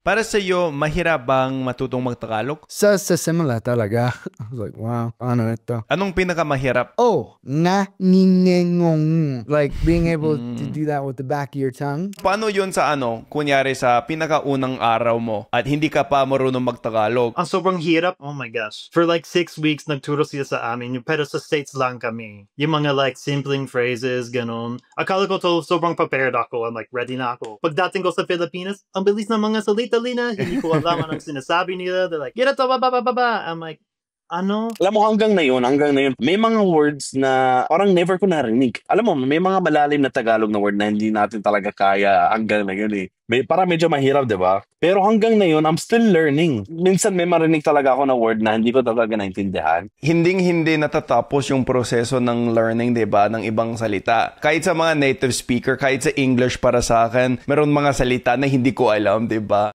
Para sa iyo, mahirap bang matutong mag-Tagalog? Sa simula talaga. I was like, wow, ano ito? Anong pinakamahirap? Ninengong. Like, being able to do that with the back of your tongue. Paano yun sa kunyari sa pinakaunang araw mo at hindi ka pa marunong mag-Tagalog? Ang sobrang hirap. Oh my gosh. For like 6 weeks, nagturo sila sa amin. Pero sa States lang kami. Yung mga like simpling phrases, ganun. Akala ko to sobrang prepared ako. I'm like, ready na ako. Pagdating ko sa Pilipinas, ang bilis ng mga salita nila. Hindi ko alam anong sinasabi nila. They're like, get it, ba. I'm like, ano? Alam mo, hanggang na yun, may mga words na parang never ko narinig. Alam mo, may mga malalim na Tagalog na word na hindi natin talaga kaya hanggang na yun eh. Parang medyo mahirap, di ba? Pero hanggang na yun, I'm still learning. Minsan may marinig talaga ako na word na hindi ko talaga naintindihan. Hindi natatapos yung proseso ng learning, di ba, ng ibang salita. Kahit sa mga native speaker, kahit sa English para sa akin, meron mga salita na hindi ko alam, di ba?